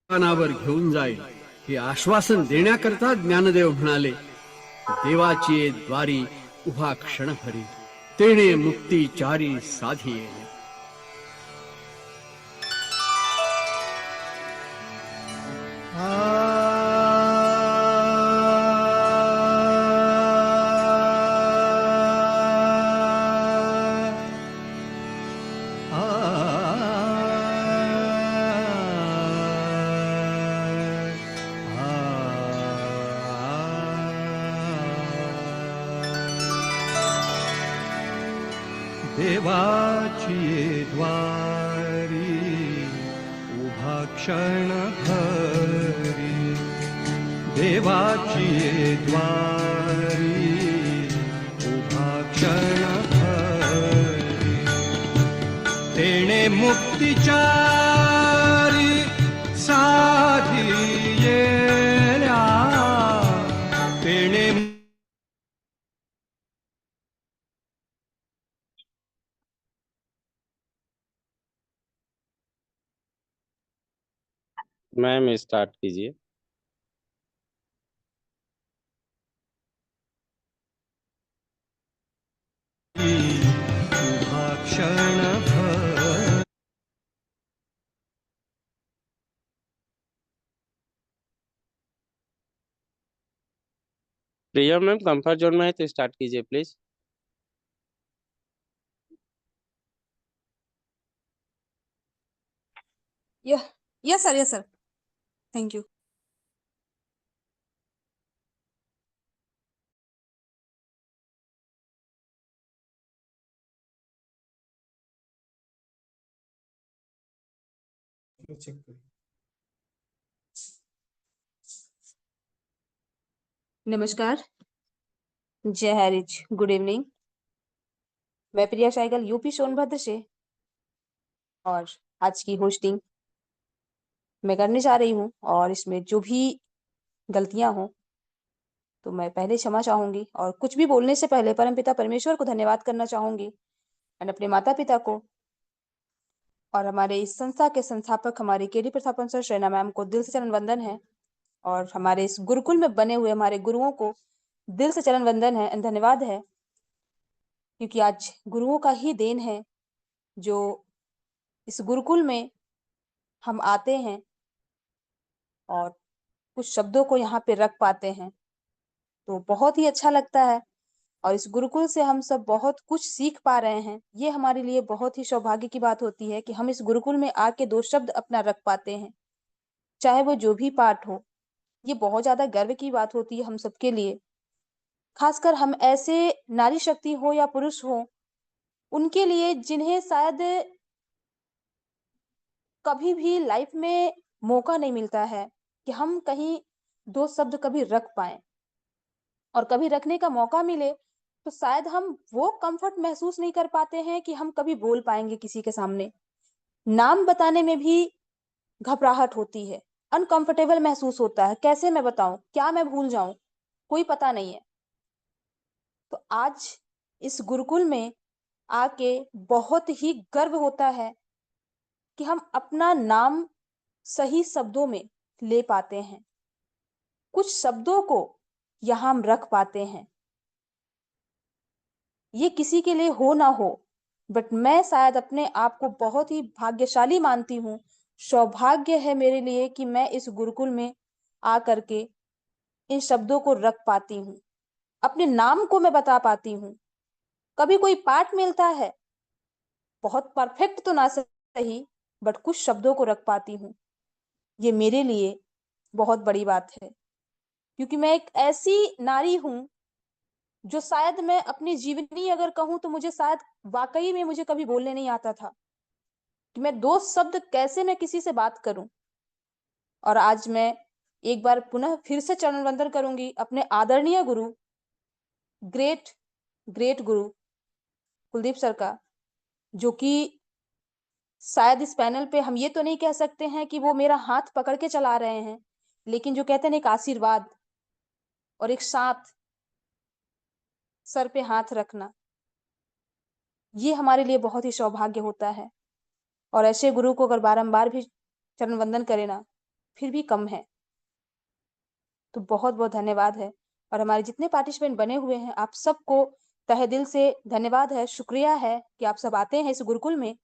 नावर घेऊन जाईल हे आश्वासन देण्याकरता ज्ञानदेव म्हणाले, देवाची द्वारी उभा क्षण भरी, तेणे मुक्तीचारी साधी येणे. देवाची द्वारी उभा क्षण भरी, देवाची द्वारी उभा क्षण भरी, तेणे मुक्तीचारी साधी येण्या, तेणे मैम स्टार्ट कीजिए. उभा क्षण भरी. प्रिया मैम कंफर्ट जोन में है तो स्टार्ट कीजिए please. Yes, sir. Yes, sir. Thank you. नमस्कार, जय हरिज, गुड इवनिंग. मैं प्रिया शाइगल यूपी सोनभद्र से, और आज की होस्टिंग मैं करने जा रही हूँ. और इसमें जो भी गलतियां हों तो मैं पहले क्षमा चाहूंगी, और कुछ भी बोलने से पहले परमपिता परमेश्वर को धन्यवाद करना चाहूंगी, एंड अपने माता पिता को, और हमारे इस संस्था के संस्थापक हमारे केडी प्रतापन सर शैना मैम को दिल से चरण वंदन है, और हमारे इस गुरुकुल में बने हुए हमारे गुरुओं को दिल से चरण वंदन है एंड धन्यवाद है, क्योंकि आज गुरुओं का ही देन है जो इस गुरुकुल में हम आते हैं और कुछ शब्दों को यहाँ पे रख पाते हैं, तो बहुत ही अच्छा लगता है. और इस गुरुकुल से हम सब बहुत कुछ सीख पा रहे हैं. ये हमारे लिए बहुत ही सौभाग्य की बात होती है कि हम इस गुरुकुल में आके दो शब्द अपना रख पाते हैं, चाहे वो जो भी पाठ हो. ये बहुत ज्यादा गर्व की बात होती है हम सबके लिए, खासकर हम ऐसे नारी शक्ति हो या पुरुष हो, उनके लिए जिन्हें शायद कभी भी लाइफ में मौका नहीं मिलता है कि हम कहीं दो शब्द कभी रख पाए, और कभी रखने का मौका मिले तो शायद हम वो कंफर्ट महसूस नहीं कर पाते हैं कि हम कभी बोल पाएंगे किसी के सामने. नाम बताने में भी घबराहट होती है, अनकंफर्टेबल महसूस होता है. कैसे मैं बताऊं, क्या मैं भूल जाऊं, कोई पता नहीं है. तो आज इस गुरुकुल में आके बहुत ही गर्व होता है कि हम अपना नाम सही शब्दों में ले पाते हैं, कुछ शब्दों को यहाँ हम रख पाते हैं. ये किसी के लिए हो ना हो, बट मैं शायद अपने आप को बहुत ही भाग्यशाली मानती हूँ. सौभाग्य है मेरे लिए कि मैं इस गुरुकुल में आ करके इन शब्दों को रख पाती हूँ, अपने नाम को मैं बता पाती हूँ. कभी कोई पाठ मिलता है, बहुत परफेक्ट तो ना सही, बट कुछ शब्दों को रख पाती हूँ. ये मेरे लिए बहुत बड़ी बात है, क्योंकि मैं एक ऐसी नारी हूँ जो शायद मैं अपनी जीवनी अगर कहूँ तो मुझे शायद वाकई में मुझे कभी बोलने नहीं आता था कि मैं दो शब्द कैसे मैं किसी से बात करूं. और आज मैं एक बार पुनः फिर से चरण वंदन करूंगी अपने आदरणीय गुरु, ग्रेट ग्रेट गुरु कुलदीप सर का, जो कि शायद इस पैनल पे हम ये तो नहीं कह सकते हैं कि वो मेरा हाथ पकड़ के चला रहे हैं, लेकिन जो कहते हैं एक आशीर्वाद और एक साथ सर पे हाथ रखना, ये हमारे लिए बहुत ही सौभाग्य होता है. और ऐसे गुरु को अगर बारंबार भी चरण वंदन करें ना, फिर भी कम है। तो बहुत बहुत धन्यवाद है। और हमारे जितने पार्टिसिपेंट बने हुए हैं, आप सबको तहे दिल से धन्यवाद है, शुक्रिया है कि आप सब आते हैं इस गुरुकुल में।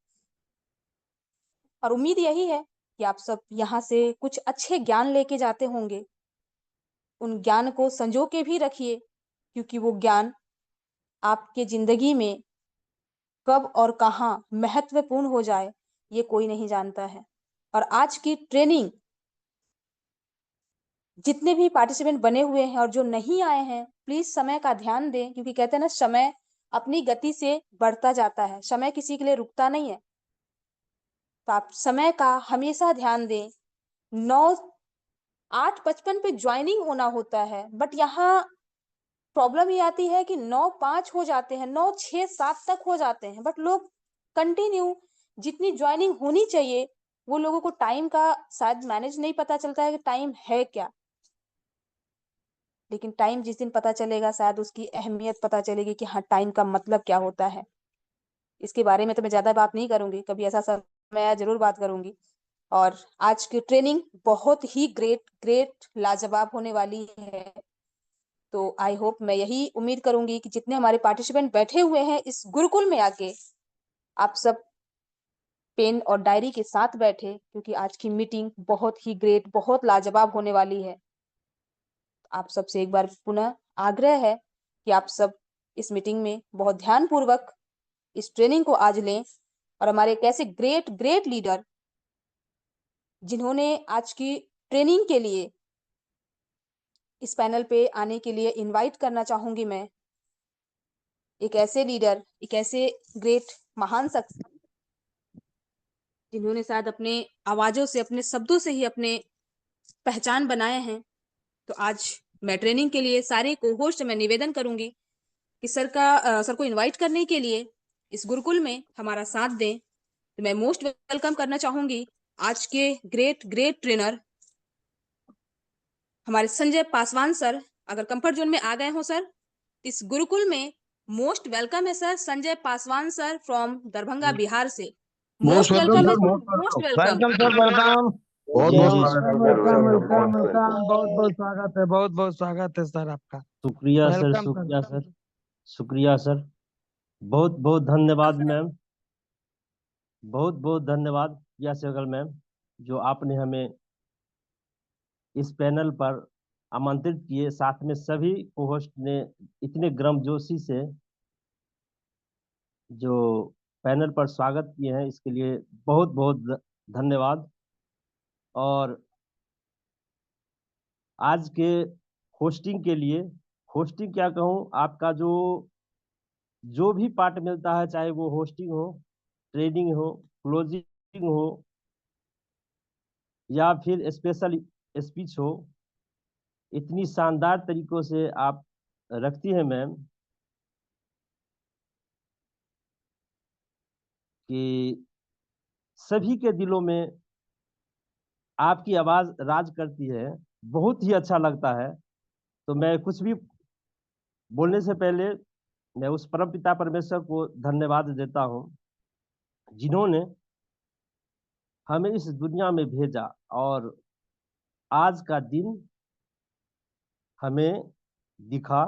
और उम्मीद यही है कि आप सब यहाँ से कुछ अच्छे ज्ञान लेके जाते होंगे। उन ज्ञान को संजो के भी रखिए, क्योंकि वो ज्ञान आपके जिंदगी में कब और कहाँ महत्वपूर्ण हो जाए, ये कोई नहीं जानता है। और आज की ट्रेनिंग, जितने भी पार्टिसिपेंट बने हुए हैं और जो नहीं आए हैं, प्लीज समय का ध्यान दें, क्योंकि कहते हैं ना, समय अपनी गति से बढ़ता जाता है, समय किसी के लिए रुकता नहीं है। तो आप समय का हमेशा ध्यान दें। 8:55 पे ज्वाइनिंग होना होता है, बट यहाँ प्रॉब्लम ये आती है कि 9:05 हो जाते हैं, 9:06-7 तक हो जाते हैं, बट लोग कंटिन्यू जितनी ज्वाइनिंग होनी चाहिए, वो लोगों को टाइम का शायद मैनेज नहीं पता चलता है कि टाइम है क्या। लेकिन टाइम जिस दिन पता चलेगा, शायद उसकी अहमियत पता चलेगी कि हाँ, टाइम का मतलब क्या होता है। इसके बारे में तो मैं ज्यादा बात नहीं करूंगी, कभी ऐसा समय आया जरूर बात करूंगी। और आज की ट्रेनिंग बहुत ही ग्रेट लाजवाब होने वाली है। तो आई होप, मैं यही उम्मीद करूंगी कि जितने हमारे पार्टिसिपेंट बैठे हुए हैं इस गुरुकुल में आके, आप सब पेन और डायरी के साथ बैठे, क्योंकि आज की मीटिंग बहुत ही ग्रेट, बहुत लाजवाब होने वाली है। आप सबसे एक बार पुनः आग्रह है कि आप सब इस मीटिंग में बहुत ध्यान पूर्वक इस ट्रेनिंग को आज लें। और हमारे एक ऐसे ग्रेट लीडर, जिन्होंने आज की ट्रेनिंग के लिए इस पैनल पे आने के लिए इनवाइट करना चाहूंगी मैं, एक ऐसे लीडर, एक ऐसे ग्रेट महान शख्स, जिन्होंने शायद अपने आवाजों से, अपने शब्दों से ही अपने पहचान बनाए हैं। तो आज मैं ट्रेनिंग के लिए सारे को होस्ट मैं निवेदन करूंगी कि सर को इनवाइट करने के लिए इस गुरुकुल में हमारा साथ दें। तो मैं मोस्ट वेलकम करना चाहूंगी आज के ग्रेट ट्रेनर हमारे संजय पासवान सर। अगर कंफर्ट जोन में आ गए हो सर, इस गुरुकुल में मोस्ट वेलकम है sir, Sanjay Paswan sir from Darbhanga Bihar से। मोस्ट मोस्ट वेलकम वेलकम है sir, sir, most most welcome. Welcome. Welcome sir, welcome. बहुत बहुत स्वागत है sir, welcome welcome, welcome most welcome. Welcome, बहुत बहुत स्वागत है, बहुत बहुत स्वागत है सर आपका। शुक्रिया सर, वेलकम सर। शुक्रिया सर, शुक्रिया सर। बहुत बहुत धन्यवाद मैम, बहुत बहुत धन्यवाद प्रिया सहगल मैम, जो आपने हमें इस पैनल पर आमंत्रित किए। साथ में सभी को होस्ट ने इतने गर्मजोशी से जो पैनल पर स्वागत किए हैं, इसके लिए बहुत बहुत धन्यवाद। और आज के होस्टिंग के लिए, होस्टिंग क्या कहूँ, आपका जो भी पार्ट मिलता है, चाहे वो होस्टिंग हो, ट्रेनिंग हो, क्लोजिंग हो, या फिर स्पेशल स्पीच हो, इतनी शानदार तरीकों से आप रखती हैं मैम कि सभी के दिलों में आपकी आवाज राज करती है। बहुत ही अच्छा लगता है। तो मैं कुछ भी बोलने से पहले मैं उस परम पिता परमेश्वर को धन्यवाद देता हूँ, जिन्होंने हमें इस दुनिया में भेजा और आज का दिन हमें दिखा,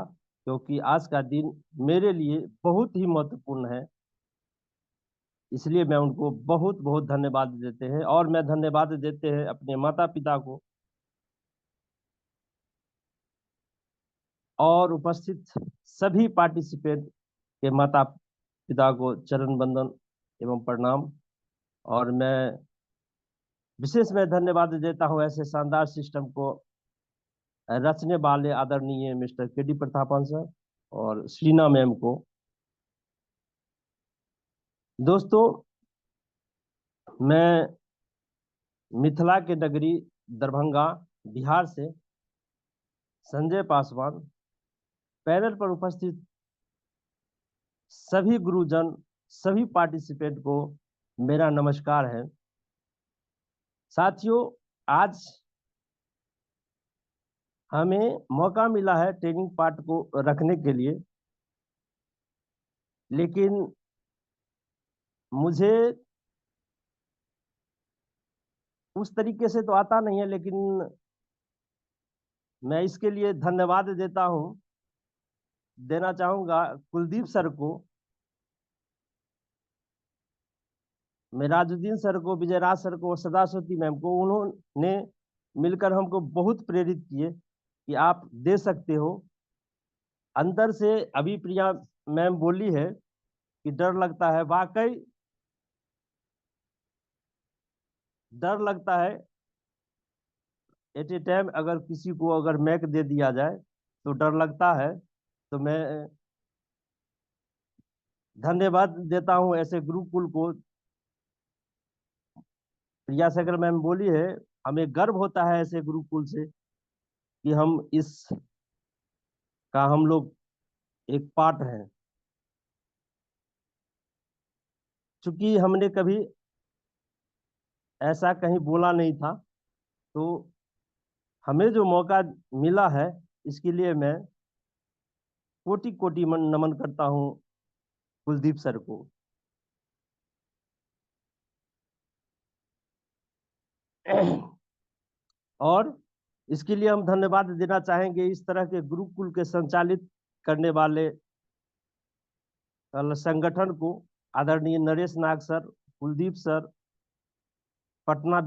क्योंकि आज का दिन मेरे लिए बहुत ही महत्वपूर्ण है। इसलिए मैं उनको बहुत बहुत धन्यवाद देते हैं। और मैं धन्यवाद देते हैं अपने माता पिता को और उपस्थित सभी पार्टिसिपेंट के माता पिता को चरण वंदन एवं प्रणाम। और मैं धन्यवाद देता हूं ऐसे शानदार सिस्टम को रचने वाले आदरणीय मिस्टर के डी प्रतापन सर और श्रीना मैम को। दोस्तों, मैं मिथिला के नगरी दरभंगा बिहार से संजय पासवान, पैनल पर उपस्थित सभी गुरुजन, सभी पार्टिसिपेंट को मेरा नमस्कार है। साथियों, आज हमें मौका मिला है ट्रेनिंग पार्ट को रखने के लिए, लेकिन मुझे उस तरीके से तो आता नहीं है, लेकिन मैं इसके लिए धन्यवाद देना चाहूंगा कुलदीप सर को, मेराजुद्दीन सर को, विजयराज सर को, सदाशवती मैम को। उन्होंने मिलकर हमको बहुत प्रेरित किए कि आप दे सकते हो। अंदर से अभी प्रिया मैम बोली है कि डर लगता है, वाकई डर लगता है। एट ए टाइम अगर किसी को अगर मैक दे दिया जाए तो डर लगता है। तो मैं धन्यवाद देता हूं ऐसे गुरुकुल को। प्रिया शेखर मैम बोली है, हमें गर्व होता है ऐसे गुरुकुल से कि हम लोग एक पार्ट हैं। चूंकि हमने कभी ऐसा कहीं बोला नहीं था, तो हमें जो मौका मिला है इसके लिए मैं कोटि कोटि नमन करता हूं कुलदीप सर को। और इसके लिए हम धन्यवाद देना चाहेंगे इस तरह के गुरुकुल के संचालित करने वाले संगठन को, आदरणीय नरेश नाग सर, कुलदीप सर, पटना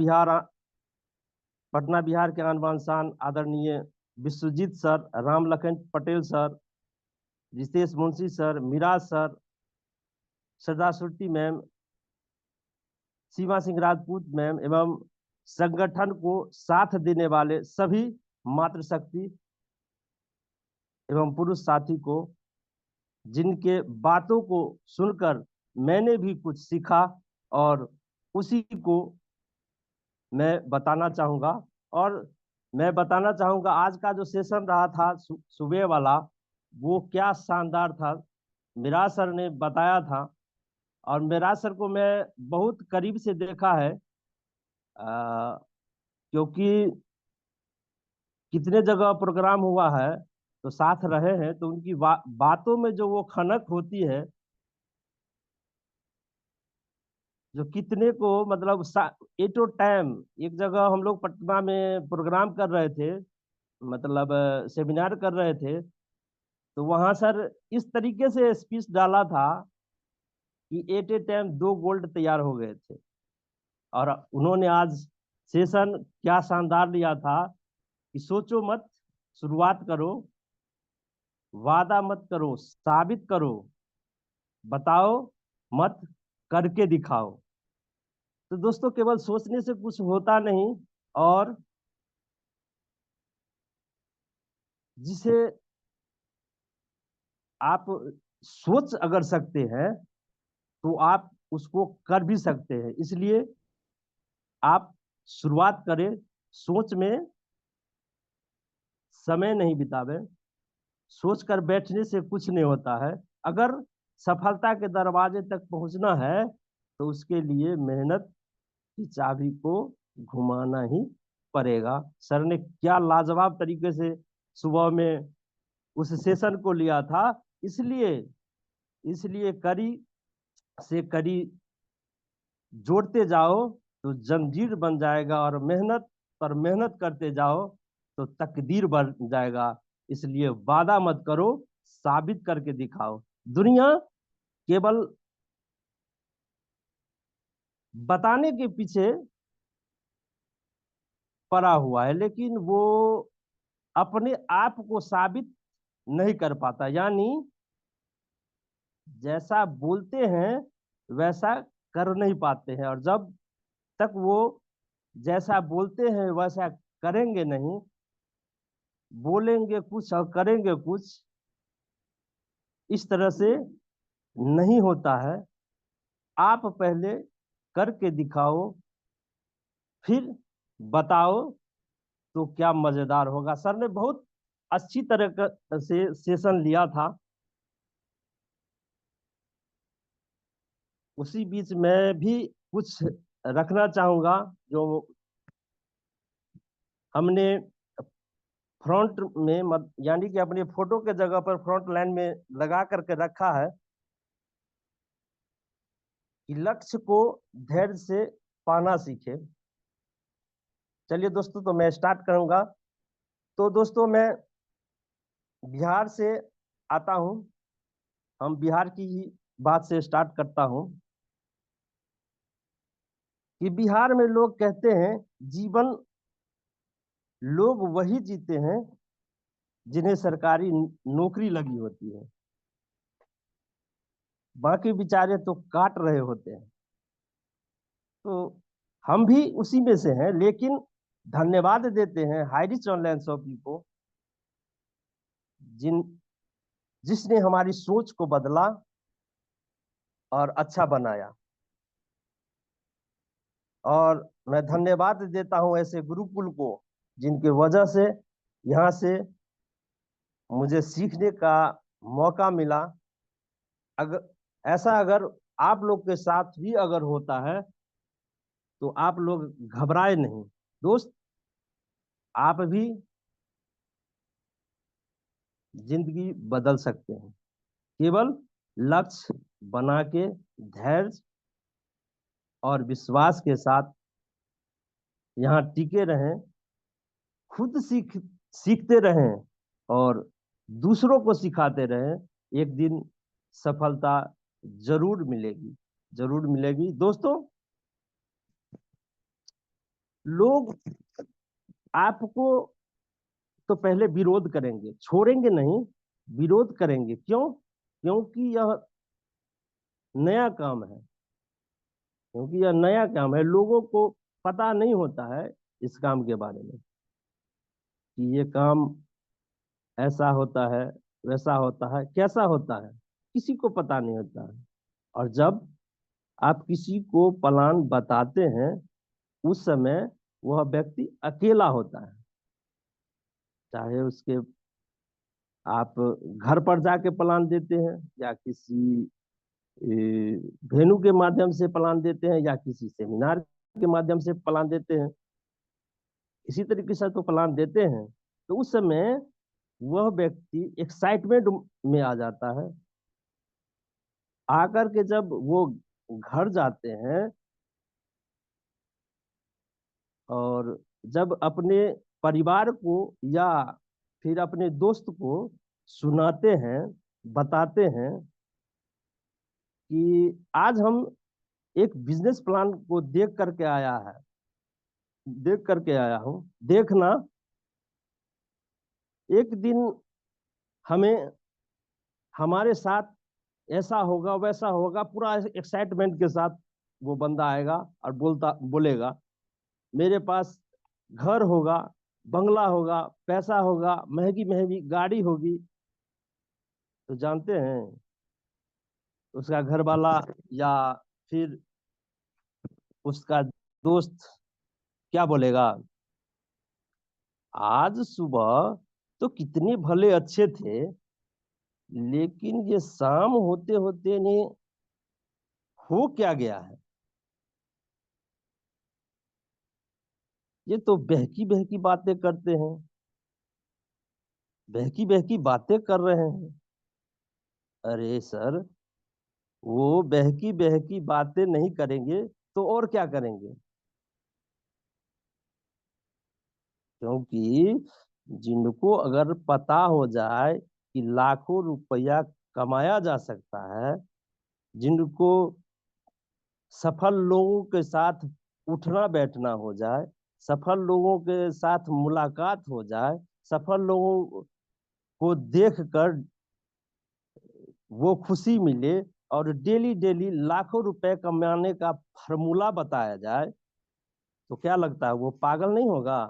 बिहार के आन बान शान आदरणीय Vishwajeet sir, Ram Lakhan Patel sir, Ritesh Munshi sir, Miraj sir, सदाशुर्ती मैम, सीमा सिंह राजपूत मैम, एवं संगठन को साथ देने वाले सभी मातृशक्ति एवं पुरुष साथी को, जिनके बातों को सुनकर मैंने भी कुछ सीखा और उसी को मैं बताना चाहूंगा। और मैं बताना चाहूंगा आज का जो सेशन रहा था सुबह वाला, वो क्या शानदार था। मिराज सर ने बताया था, और मिराज सर को मैं बहुत करीब से देखा है, क्योंकि कितने जगह प्रोग्राम हुआ है तो साथ रहे हैं। तो उनकी बातों में जो वो खनक होती है, जो कितने को मतलब एटो टाइम, एक जगह हम लोग पटना में प्रोग्राम कर रहे थे, मतलब सेमिनार कर रहे थे, तो वहां सर इस तरीके से स्पीच डाला था कि एट ए टाइम 2 गोल्ड तैयार हो गए थे। और उन्होंने आज सेशन क्या शानदार लिया था कि सोचो मत, शुरुआत करो, वादा मत करो, साबित करो, बताओ मत, करके दिखाओ। तो दोस्तों, केवल सोचने से कुछ होता नहीं, और जिसे आप सोच अगर सकते हैं तो आप उसको कर भी सकते हैं। इसलिए आप शुरुआत करें, सोच में समय नहीं बितावे। सोच कर बैठने से कुछ नहीं होता है। अगर सफलता के दरवाजे तक पहुंचना है तो उसके लिए मेहनत की चाबी को घुमाना ही पड़ेगा। सर ने क्या लाजवाब तरीके से सुबह में उस सेशन को लिया था। इसलिए इसलिए कड़ी से कड़ी जोड़ते जाओ तो जंजीर बन जाएगा, और मेहनत पर मेहनत करते जाओ तो तकदीर बन जाएगा। इसलिए वादा मत करो, साबित करके दिखाओ। दुनिया केवल बताने के पीछे पड़ा हुआ है, लेकिन वो अपने आप को साबित नहीं कर पाता। यानी जैसा बोलते हैं वैसा कर नहीं पाते हैं, और जब तक वो जैसा बोलते हैं वैसा करेंगे नहीं, बोलेंगे कुछ और करेंगे कुछ, इस तरह से नहीं होता है। आप पहले करके दिखाओ, फिर बताओ, तो क्या मजेदार होगा। सर ने बहुत अच्छी तरह से सेशन लिया था। उसी बीच मैं भी कुछ रखना चाहूंगा। जो हमने फ्रंट में यानी कि अपने फोटो के जगह पर फ्रंट लाइन में लगा करके रखा है कि लक्ष्य को धैर्य से पाना सीखे, चलिए दोस्तों, तो मैं स्टार्ट करूंगा। तो दोस्तों, मैं बिहार से आता हूं। हम बिहार की ही बात से स्टार्ट करता हूं कि बिहार में लोग कहते हैं जीवन लोग वही जीते हैं जिन्हें सरकारी नौकरी लगी होती है, बाकी बेचारे तो काट रहे होते हैं। तो हम भी उसी में से हैं, लेकिन धन्यवाद देते हैं हाई रिच ऑनलाइन शॉपिंग को, जिसने हमारी सोच को बदला और अच्छा बनाया। और मैं धन्यवाद देता हूं ऐसे गुरुकुल को, जिनके वजह से यहाँ से मुझे सीखने का मौका मिला। अगर आप लोग के साथ भी अगर होता है तो आप लोग घबराए नहीं दोस्त। आप भी जिंदगी बदल सकते हैं, केवल लक्ष्य बना के धैर्य और विश्वास के साथ यहाँ टिके रहें, खुद सीखते रहें और दूसरों को सिखाते रहें। एक दिन सफलता जरूर मिलेगी, जरूर मिलेगी। दोस्तों, लोग आपको तो पहले विरोध करेंगे, छोड़ेंगे नहीं, विरोध करेंगे। क्यों? क्योंकि यह नया काम है, क्योंकि यह नया काम है। लोगों को पता नहीं होता है इस काम के बारे में कि ये काम ऐसा होता है, वैसा होता है, कैसा होता है, किसी को पता नहीं होता है। और जब आप किसी को प्लान बताते हैं, उस समय वह व्यक्ति अकेला होता है। चाहे उसके आप घर पर जाके प्लान देते हैं, या किसी वेन्यू के माध्यम से प्लान देते हैं, या किसी सेमिनार के माध्यम से प्लान देते हैं, इसी तरीके से तो प्लान देते हैं। तो उस समय वह व्यक्ति एक्साइटमेंट में आ जाता है। आकर के जब वो घर जाते हैं और जब अपने परिवार को या फिर अपने दोस्त को सुनाते हैं, बताते हैं कि आज हम एक बिजनेस प्लान को देख करके आया हूं। देखना, एक दिन हमें हमारे साथ ऐसा होगा, वैसा होगा, पूरा एक्साइटमेंट के साथ वो बंदा आएगा और बोलेगा मेरे पास घर होगा, बंगला होगा, पैसा होगा, महंगी महंगी गाड़ी होगी। तो जानते हैं उसका घर वाला या फिर उसका दोस्त क्या बोलेगा? आज सुबह तो कितने भले अच्छे थे, लेकिन ये शाम होते होते ने हो क्या गया है? ये तो बहकी बहकी बातें करते हैं, बहकी बहकी बातें कर रहे हैं। अरे सर, वो बहकी बहकी बातें नहीं करेंगे तो और क्या करेंगे? क्योंकि जिनको अगर पता हो जाए कि लाखों रुपया कमाया जा सकता है, जिनको सफल लोगों के साथ उठना बैठना हो जाए, सफल लोगों के साथ मुलाकात हो जाए, सफल लोगों को देखकर वो खुशी मिले और डेली डेली लाखों रुपए कमाने का फॉर्मूला बताया जाए, तो क्या लगता है वो पागल नहीं होगा?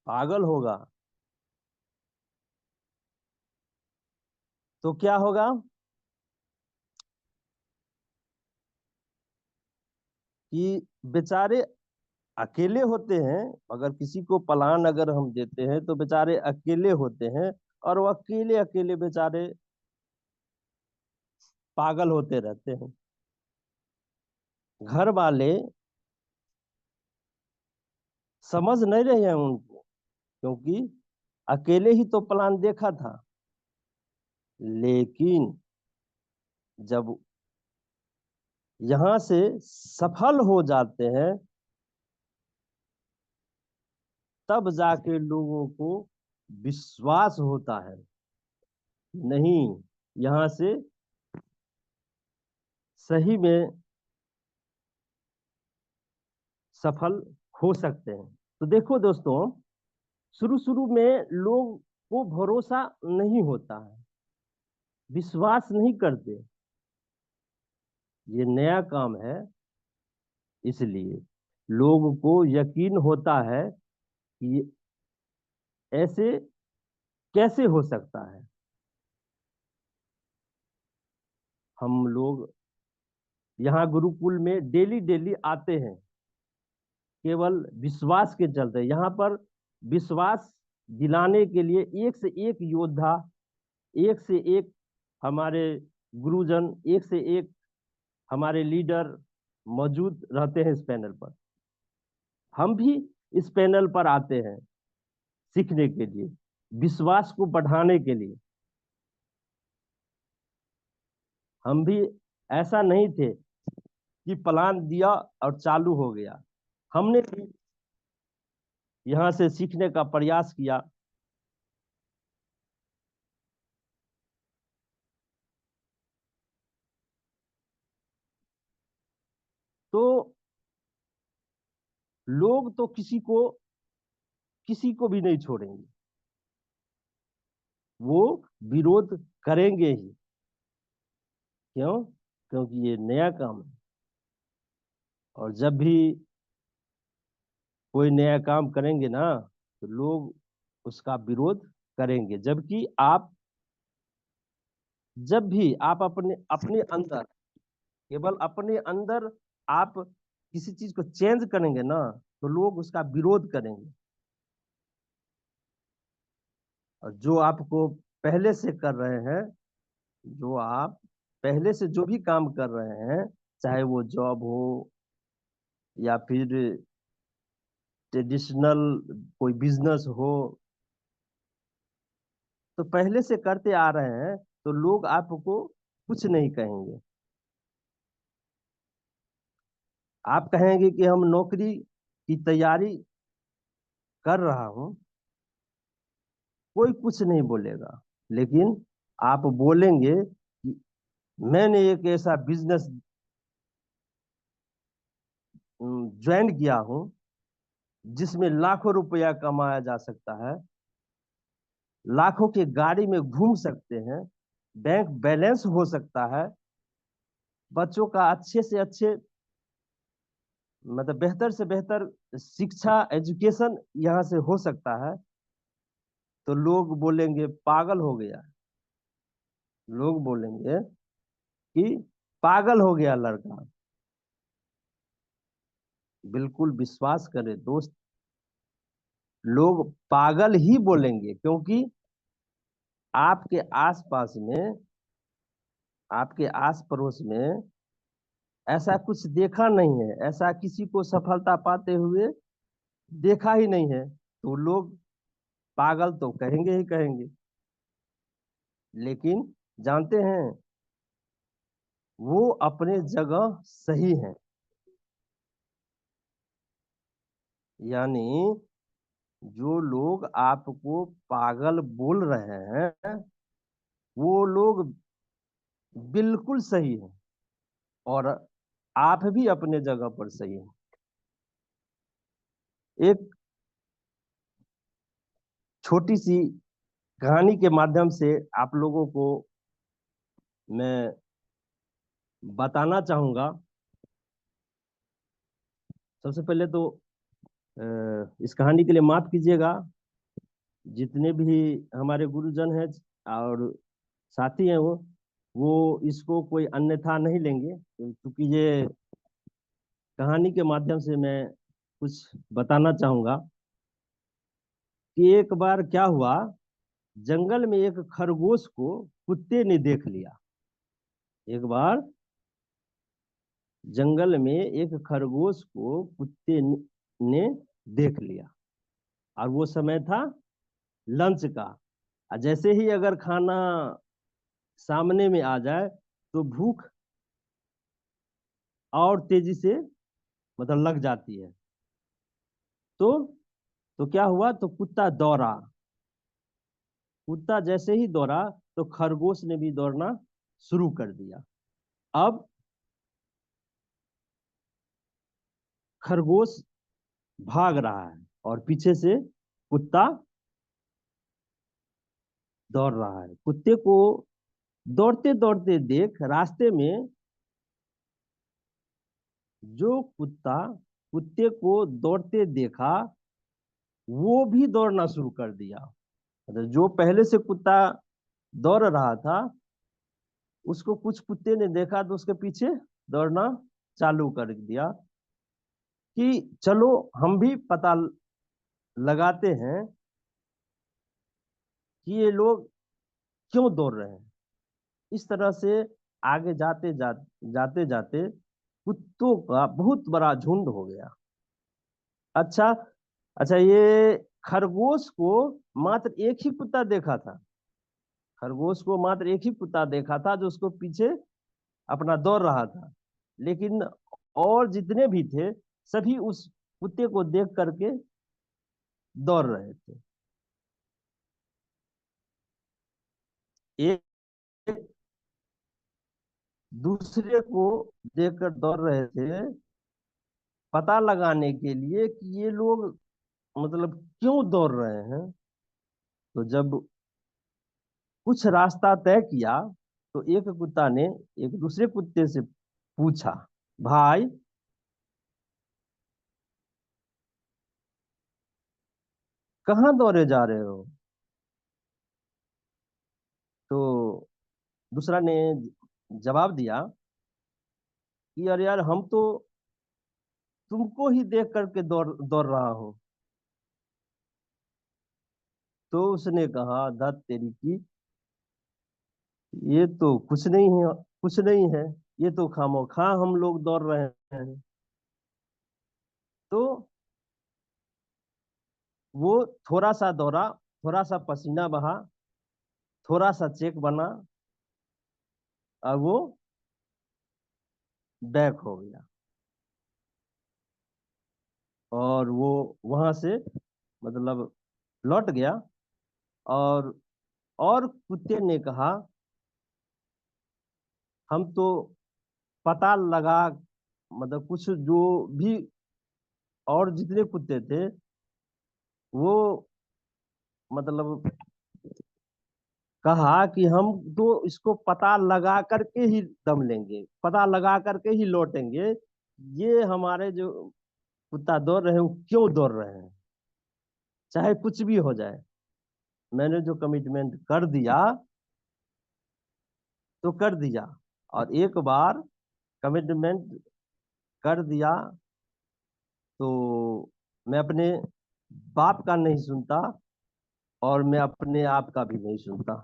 पागल होगा। तो क्या होगा कि बेचारे अकेले होते हैं। अगर किसी को प्लान अगर हम देते हैं तो बेचारे अकेले होते हैं, और वो अकेले अकेले बेचारे पागल होते रहते हैं। घर वाले समझ नहीं रहे हैं उनको, क्योंकि अकेले ही तो प्लान देखा था। लेकिन जब यहाँ से सफल हो जाते हैं तब जाके लोगों को विश्वास होता है, नहीं यहाँ से सही में सफल हो सकते हैं। तो देखो दोस्तों, शुरू शुरू में लोग को भरोसा नहीं होता है, विश्वास नहीं करते, ये नया काम है, इसलिए लोगों को यकीन होता है कि ऐसे कैसे हो सकता है। हम लोग यहाँ गुरुकुल में डेली डेली आते हैं केवल विश्वास के चलते। यहाँ पर विश्वास दिलाने के लिए एक से एक योद्धा, एक से एक हमारे गुरुजन, एक से एक हमारे लीडर मौजूद रहते हैं इस पैनल पर। हम भी इस पैनल पर आते हैं सीखने के लिए, विश्वास को बढ़ाने के लिए। हम भी ऐसा नहीं थे कि प्लान दिया और चालू हो गया, हमने भी यहाँ से सीखने का प्रयास किया। तो लोग तो किसी को भी नहीं छोड़ेंगे, वो विरोध करेंगे ही। क्यों? क्योंकि ये नया काम है, और जब भी कोई नया काम करेंगे ना तो लोग उसका विरोध करेंगे। जबकि जब भी आप अपने अपने अंदर, केवल अपने अंदर आप किसी चीज को चेंज करेंगे ना तो लोग उसका विरोध करेंगे। और जो आपको पहले से कर रहे हैं, जो आप पहले से जो भी काम कर रहे हैं, चाहे वो जॉब हो या फिर ट्रेडिशनल कोई बिजनेस हो, तो पहले से करते आ रहे हैं तो लोग आपको कुछ नहीं कहेंगे। आप कहेंगे कि हम नौकरी की तैयारी कर रहा हूं, कोई कुछ नहीं बोलेगा। लेकिन आप बोलेंगे कि मैंने एक ऐसा बिजनेस ज्वाइन किया हूं जिसमें लाखों रुपया कमाया जा सकता है, लाखों की गाड़ी में घूम सकते हैं, बैंक बैलेंस हो सकता है, बच्चों का अच्छे से अच्छे मतलब बेहतर से बेहतर शिक्षा एजुकेशन यहाँ से हो सकता है। तो लोग बोलेंगे पागल हो गया, लोग बोलेंगे कि पागल हो गया लड़का। बिल्कुल विश्वास करें दोस्त, लोग पागल ही बोलेंगे, क्योंकि आपके आसपास में, आपके आस पड़ोस में ऐसा कुछ देखा नहीं है, ऐसा किसी को सफलता पाते हुए देखा ही नहीं है, तो लोग पागल तो कहेंगे ही कहेंगे। लेकिन जानते हैं, वो अपने जगह सही है। यानी जो लोग आपको पागल बोल रहे हैं वो लोग बिल्कुल सही है, और आप भी अपने जगह पर सही है। एक छोटी सी कहानी के माध्यम से आप लोगों को मैं बताना चाहूंगा। सबसे पहले तो इस कहानी के लिए माफ कीजिएगा, जितने भी हमारे गुरुजन हैं और साथी हैं वो इसको कोई अन्यथा नहीं लेंगे, क्योंकि ये कहानी के माध्यम से मैं कुछ बताना चाहूंगा कि एक बार क्या हुआ, जंगल में एक खरगोश को कुत्ते ने देख लिया। एक बार जंगल में एक खरगोश को कुत्ते ने देख लिया, और वो समय था लंच का। और जैसे ही अगर खाना सामने में आ जाए तो भूख और तेजी से मतलब लग जाती है। तो तो क्या हुआ, तो कुत्ता दौड़ा। कुत्ता जैसे ही दौड़ा तो खरगोश ने भी दौड़ना शुरू कर दिया। अब खरगोश भाग रहा है और पीछे से कुत्ता दौड़ रहा है। कुत्ते को दौड़ते दौड़ते देख रास्ते में जो कुत्ता कुत्ते को दौड़ते देखा वो भी दौड़ना शुरू कर दिया। मतलब जो पहले से कुत्ता दौड़ रहा था उसको कुछ कुत्ते ने देखा तो उसके पीछे दौड़ना चालू कर दिया कि चलो हम भी पता लगाते हैं कि ये लोग क्यों दौड़ रहे हैं। इस तरह से आगे जाते जाते कुत्तों का बहुत बड़ा झुंड हो गया। अच्छा, अच्छा, ये खरगोश को मात्र एक ही कुत्ता देखा था। खरगोश को मात्र एक ही कुत्ता देखा था जो उसको पीछे अपना दौड़ रहा था, लेकिन और जितने भी थे सभी उस कुत्ते को देख करके दौड़ रहे थे। एक दूसरे को देखकर दौड़ रहे थे पता लगाने के लिए कि ये लोग मतलब क्यों दौड़ रहे हैं। तो जब कुछ रास्ता तय किया तो एक कुत्ता ने एक दूसरे कुत्ते से पूछा, भाई कहाँ दौड़े जा रहे हो। तो दूसरा ने जवाब दिया कि यार यार हम तो तुमको ही देख करके दौड़ दौड़ रहा हूँ। तो उसने कहा, धत तेरी की, ये तो कुछ नहीं है, कुछ नहीं है, ये तो खामोखा हम लोग दौड़ रहे हैं। तो वो थोड़ा सा दौड़ा, थोड़ा सा पसीना बहा, थोड़ा सा चेक बना और वो बैक हो गया। और वो वहां से मतलब लौट गया। और कुत्ते ने कहा, हम तो पता लगा, मतलब कुछ जो भी और जितने कुत्ते थे वो मतलब कहा कि हम तो इसको पता लगा करके ही दम लेंगे, पता लगा करके ही लौटेंगे। ये हमारे जो कुत्ता दौड़ रहे हैं वो क्यों दौड़ रहे हैं, चाहे कुछ भी हो जाए। मैंने जो कमिटमेंट कर दिया तो कर दिया, और एक बार कमिटमेंट कर दिया तो मैं अपने बाप का नहीं सुनता और मैं अपने आप का भी नहीं सुनता।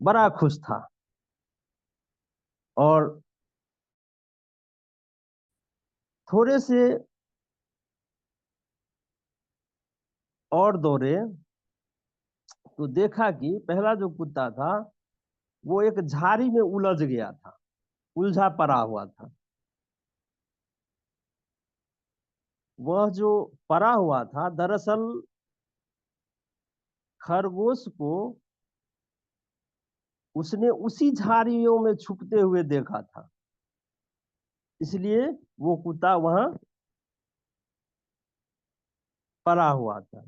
बड़ा खुश था। और थोड़े से और दौड़े तो देखा कि पहला जो कुत्ता था वो एक झाड़ी में उलझ गया था, उलझा पड़ा हुआ था। वह जो पड़ा हुआ था दरअसल खरगोश को उसने उसी झाड़ियों में छुपते हुए देखा था, इसलिए वो कुत्ता वहां पड़ा हुआ था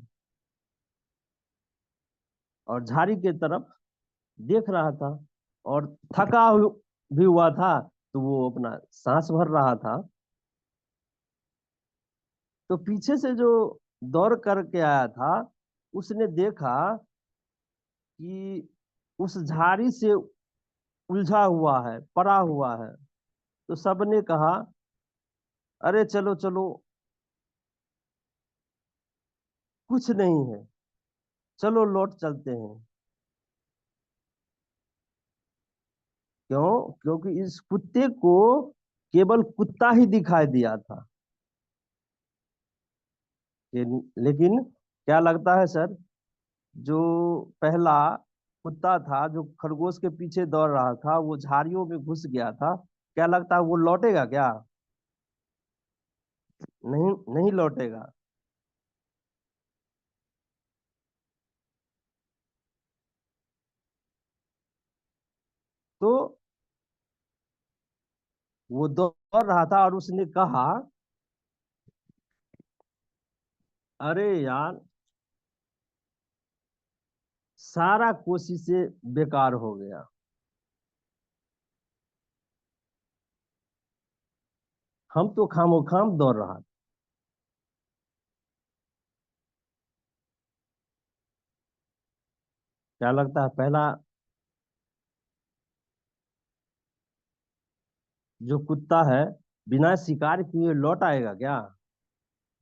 और झाड़ी के तरफ देख रहा था। और भी हुआ था तो वो अपना सांस भर रहा था। तो पीछे से जो दौड़ करके आया था उसने देखा कि उस झाड़ी से उलझा हुआ है, पड़ा हुआ है। तो सबने कहा, अरे चलो चलो, कुछ नहीं है, चलो लौट चलते हैं। क्यों? क्योंकि इस कुत्ते को केवल कुत्ता ही दिखाई दिया था। लेकिन क्या लगता है सर, जो पहला कुत्ता था जो खरगोश के पीछे दौड़ रहा था वो झाड़ियों में घुस गया था, क्या लगता है वो लौटेगा क्या? नहीं, नहीं लौटेगा। तो वो दौड़ रहा था और उसने कहा, अरे यार सारा कोशिशें बेकार हो गया, हम तो खामोखाम दौड़ रहा था। क्या लगता है, पहला जो कुत्ता है बिना शिकार किए लौट आएगा क्या?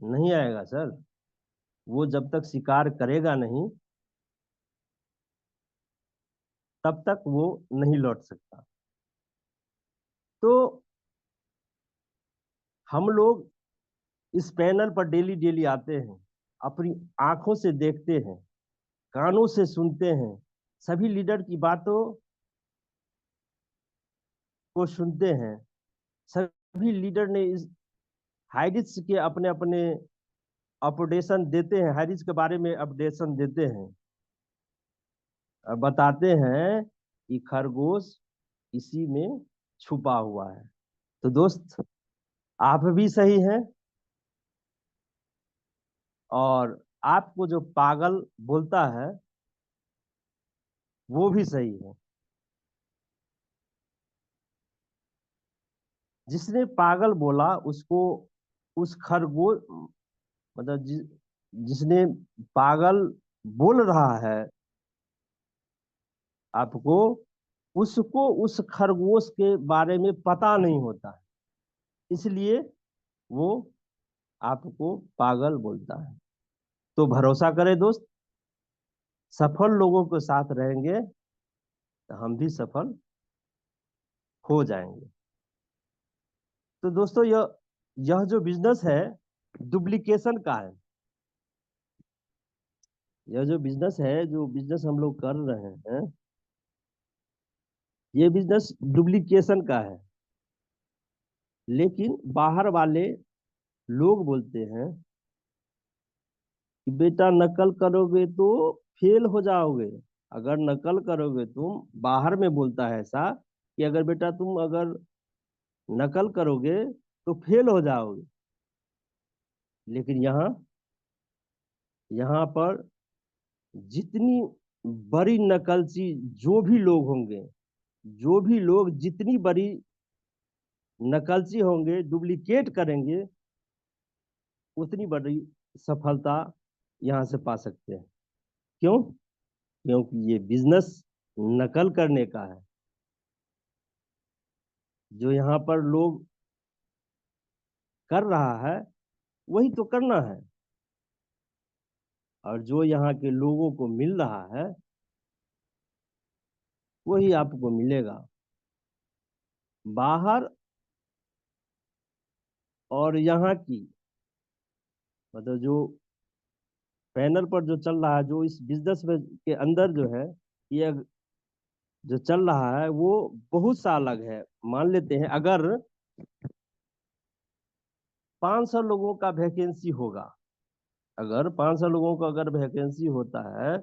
नहीं आएगा सर। वो जब तक शिकार करेगा नहीं तब तक वो नहीं लौट सकता। तो हम लोग इस पैनल पर डेली डेली आते हैं, अपनी आंखों से देखते हैं, कानों से सुनते हैं, सभी लीडर की बातों को सुनते हैं। सभी लीडर ने इस हाइरिस्क के अपने अपने अपडेशन देते हैं, हाइरिस्क के बारे में अपडेशन देते हैं और बताते हैं कि खरगोश इसी में छुपा हुआ है। तो दोस्त, आप भी सही हैं और आपको जो पागल बोलता है वो भी सही है। जिसने पागल बोला उसको, उस खरगोश, मतलब जिसने पागल बोल रहा है आपको, उसको उस खरगोश के बारे में पता नहीं होता है, इसलिए वो आपको पागल बोलता है। तो भरोसा करें दोस्त, सफल लोगों के साथ रहेंगे तो हम भी सफल हो जाएंगे। तो दोस्तों, यह जो बिजनेस है डुप्लीकेशन का है। यह जो बिजनेस है, जो बिजनेस हम लोग कर रहे हैं, ये बिजनेस डुप्लीकेशन का है। लेकिन बाहर वाले लोग बोलते हैं कि बेटा नकल करोगे तो फेल हो जाओगे। अगर नकल करोगे तुम, बाहर में बोलता है ऐसा कि अगर बेटा तुम अगर नकल करोगे तो फेल हो जाओगे। लेकिन यहाँ यहाँ पर जितनी बड़ी नकलची जो भी लोग होंगे, जो भी लोग जितनी बड़ी नकलची होंगे, डुप्लीकेट करेंगे, उतनी बड़ी सफलता यहाँ से पा सकते हैं। क्यों? क्योंकि ये बिजनेस नकल करने का है। जो यहाँ पर लोग कर रहा है वही तो करना है, और जो यहाँ के लोगों को मिल रहा है वही आपको मिलेगा। बाहर और यहाँ की, मतलब जो पैनल पर जो चल रहा है, जो इस बिजनेस में के अंदर जो है, ये जो चल रहा है वो बहुत सा अलग है। मान लेते हैं अगर 500 लोगों का वैकेंसी होगा, अगर 500 लोगों का अगर वैकेंसी होता है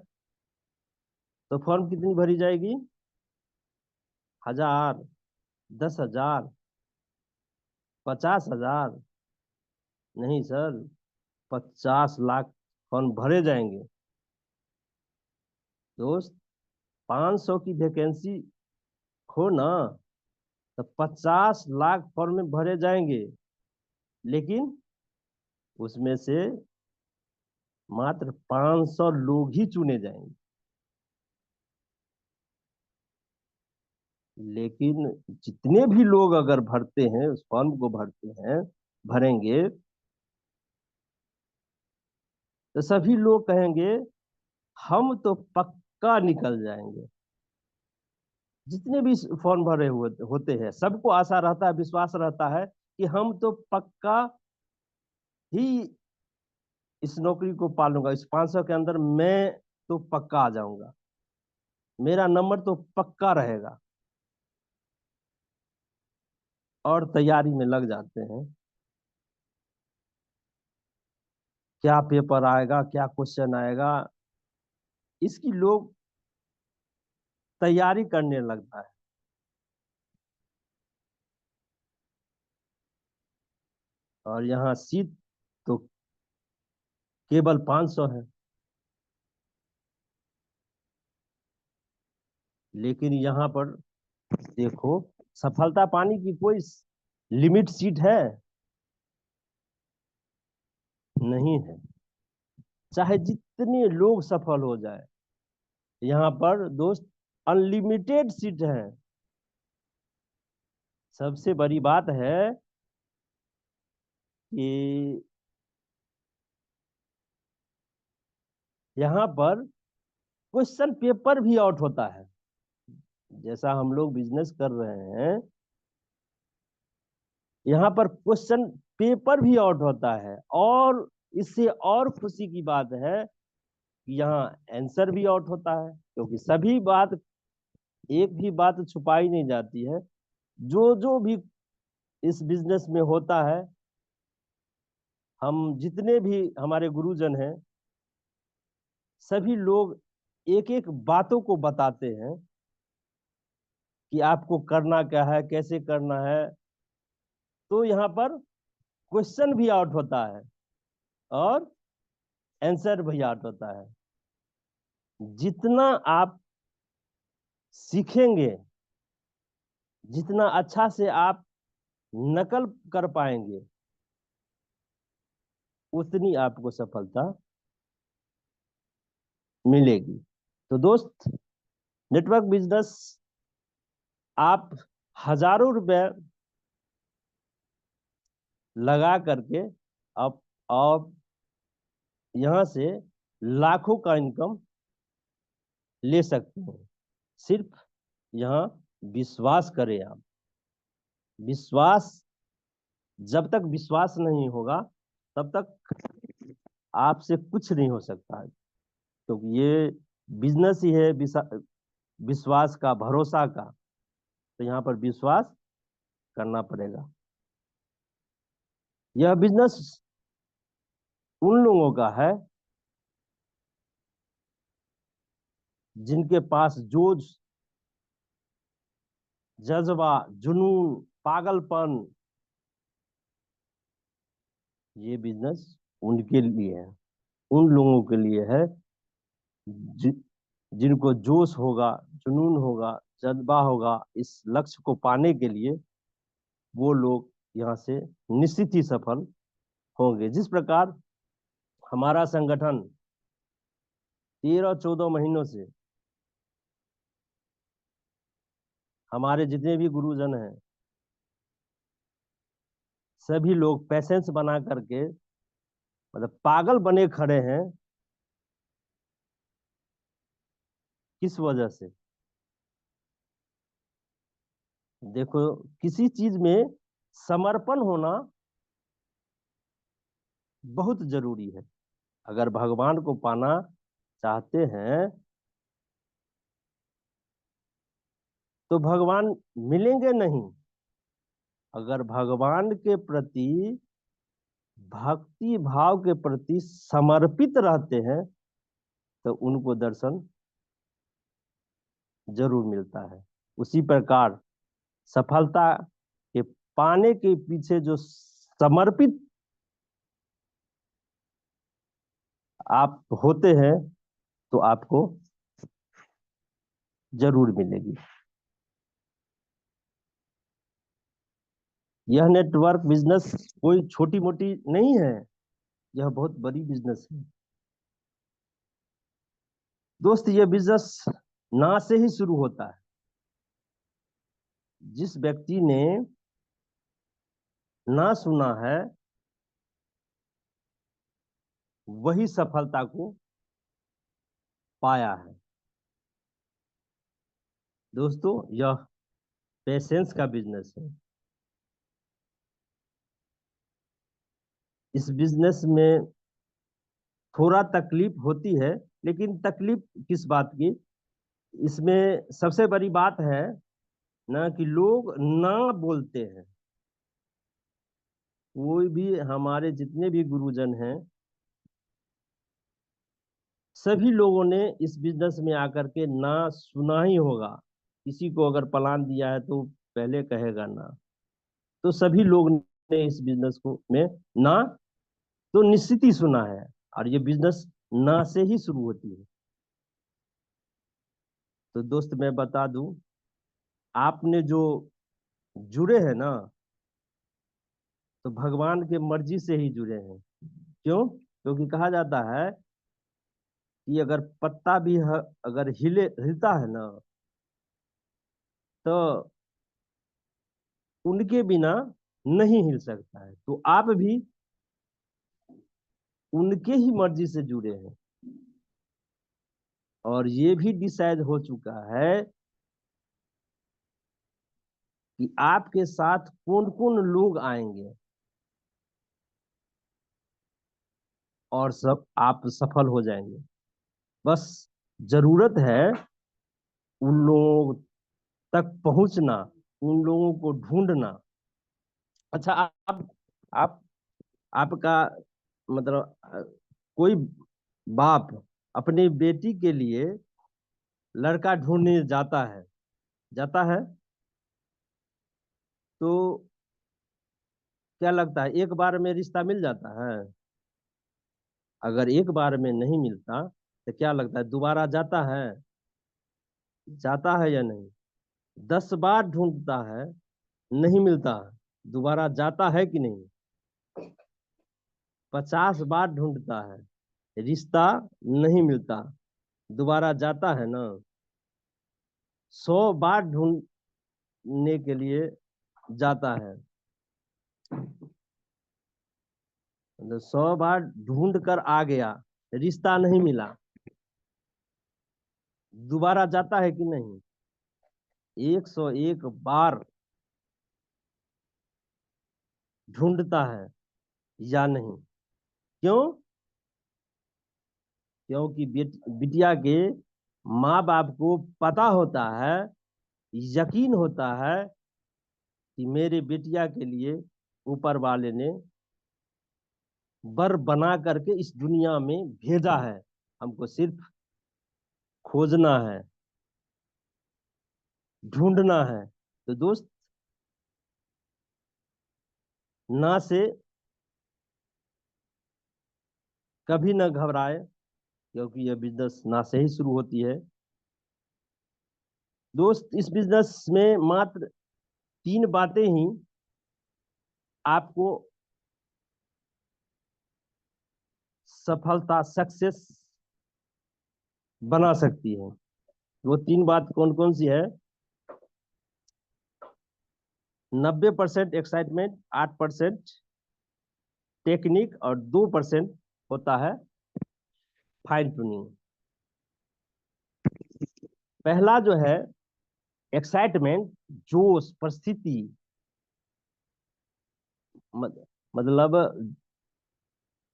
तो फॉर्म कितनी भरी जाएगी? 1000, 10,000, 50,000? नहीं सर, 50 लाख फॉर्म भरे जाएंगे। दोस्त, 500 की वैकेंसी हो ना, तो 50 लाख फॉर्म में भरे जाएंगे। लेकिन उसमें से मात्र 500 लोग ही चुने जाएंगे। लेकिन जितने भी लोग अगर भरते हैं, उस फॉर्म को भरते हैं, भरेंगे, तो सभी लोग कहेंगे हम तो पक्का निकल जाएंगे। जितने भी फॉर्म भरे हुए होते हैं, सबको आशा रहता है, विश्वास रहता है कि हम तो पक्का ही इस नौकरी को पालूंगा, इस 500 के अंदर मैं तो पक्का आ जाऊंगा, मेरा नंबर तो पक्का रहेगा, और तैयारी में लग जाते हैं। क्या पेपर आएगा, क्या क्वेश्चन आएगा, इसकी लोग तैयारी करने लगता है। और यहाँ सीट तो केवल 500 है, लेकिन यहाँ पर देखो सफलता पाने की कोई लिमिट सीट है नहीं है, चाहे जितने लोग सफल हो जाए यहाँ पर दोस्त अनलिमिटेड सीट है। सबसे बड़ी बात है कि यहाँ पर क्वेश्चन पेपर भी आउट होता है। जैसा हम लोग बिजनेस कर रहे हैं यहाँ पर क्वेश्चन पेपर भी आउट होता है, और इससे और खुशी की बात है कि यहाँ आंसर भी आउट होता है, क्योंकि सभी बात एक भी बात छुपाई नहीं जाती है। जो जो भी इस बिजनेस में होता है, हम जितने भी हमारे गुरुजन हैं सभी लोग एक एक बातों को बताते हैं कि आपको करना क्या है, कैसे करना है। तो यहाँ पर क्वेश्चन भी आउट होता है और आंसर भी आउट होता है। जितना आप सीखेंगे, जितना अच्छा से आप नकल कर पाएंगे, उतनी आपको सफलता मिलेगी। तो दोस्त, नेटवर्क बिजनेस आप हजारों रुपए लगा करके आप यहाँ से लाखों का इनकम ले सकते हैं। सिर्फ यहाँ विश्वास करें आप। विश्वास, जब तक विश्वास नहीं होगा तब तक आपसे कुछ नहीं हो सकता है, क्योंकि ये बिजनेस ही है विश्वास का, भरोसा का। तो यहाँ पर विश्वास करना पड़ेगा। यह बिजनेस उन लोगों का है जिनके पास जोश, जज्बा, जुनून, पागलपन, ये बिजनेस उनके लिए है, उन लोगों के लिए है जिनको जोश होगा, जुनून होगा, जज्बा होगा इस लक्ष्य को पाने के लिए। वो लोग यहाँ से निश्चित ही सफल होंगे। जिस प्रकार हमारा संगठन 13-14 महीनों से हमारे जितने भी गुरुजन हैं सभी लोग पैसेंस बना करके मतलब पागल बने खड़े हैं। किस वजह से? देखो, किसी चीज में समर्पण होना बहुत जरूरी है। अगर भगवान को पाना चाहते हैं तो भगवान मिलेंगे नहीं। अगर भगवान के प्रति, भक्ति भाव के प्रति समर्पित रहते हैं तो उनको दर्शन जरूर मिलता है। उसी प्रकार सफलता के पाने के पीछे जो समर्पित आप होते हैं तो आपको जरूर मिलेगी। यह नेटवर्क बिजनेस कोई छोटी मोटी नहीं है, यह बहुत बड़ी बिजनेस है दोस्त। यह बिजनेस ना से ही शुरू होता है। जिस व्यक्ति ने ना सुना है वही सफलता को पाया है। दोस्तों, यह पेशेंस का बिजनेस है। इस बिजनेस में थोड़ा तकलीफ होती है, लेकिन तकलीफ किस बात की? इसमें सबसे बड़ी बात है ना कि लोग ना बोलते हैं। कोई भी हमारे जितने भी गुरुजन हैं सभी लोगों ने इस बिजनेस में आकर के ना सुना ही होगा। किसी को अगर प्लान दिया है तो पहले कहेगा ना। तो सभी लोग इस बिजनेस को में ना तो निश्चित ही सुना है, और ये बिजनेस ना से ही शुरू होती है। तो दोस्त मैं बता दूं, आपने जो जुड़े हैं ना, तो भगवान के मर्जी से ही जुड़े हैं। क्यों? क्योंकि कहा जाता है कि अगर पत्ता भी अगर हिलता है ना, तो उनके बिना नहीं हिल सकता है। तो आप भी उनके ही मर्जी से जुड़े हैं, और ये भी डिसाइड हो चुका है कि आपके साथ कौन कौन लोग आएंगे, और सब आप सफल हो जाएंगे। बस जरूरत है उन लोगों तक पहुंचना, उन लोगों को ढूंढना। अच्छा, आप आपका मतलब कोई बाप अपनी बेटी के लिए लड़का ढूंढने जाता है, तो क्या लगता है एक बार में रिश्ता मिल जाता है? अगर एक बार में नहीं मिलता तो क्या लगता है दोबारा जाता है या नहीं? 10 बार ढूंढता है, नहीं मिलता, दोबारा जाता है कि नहीं? 50 बार ढूंढता है, रिश्ता नहीं मिलता, दोबारा जाता है ना? 100 बार ढूंढने के लिए जाता है, मतलब 100 बार ढूंढ कर आ गया, रिश्ता नहीं मिला, दोबारा जाता है कि नहीं? 101 बार ढूंढता है या नहीं? क्यों? क्योंकि बिटिया के माँ बाप को पता होता है, यकीन होता है कि मेरे बिटिया के लिए ऊपर वाले ने वर बना करके इस दुनिया में भेजा है, हमको सिर्फ खोजना है, ढूंढना है। तो दोस्त, ना से कभी ना घबराए, क्योंकि यह बिजनेस ना से ही शुरू होती है। दोस्त, इस बिजनेस में मात्र 3 बातें ही आपको सफलता, सक्सेस बना सकती है। वो 3 बात कौन कौन सी है? 90% एक्साइटमेंट, 8% टेक्निक, और 2% होता है फाइन ट्यूनिंग। पहला जो है एक्साइटमेंट, जोश, परिस्थिति, मतलब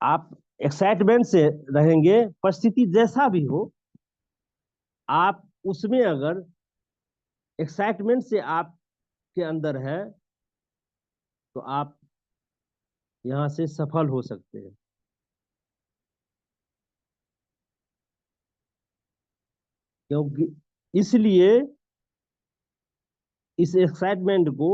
आप एक्साइटमेंट से रहेंगे, परिस्थिति जैसा भी हो, आप उसमें अगर एक्साइटमेंट से आपके अंदर है, तो आप यहां से सफल हो सकते हैं। क्योंकि इसलिए इस एक्साइटमेंट को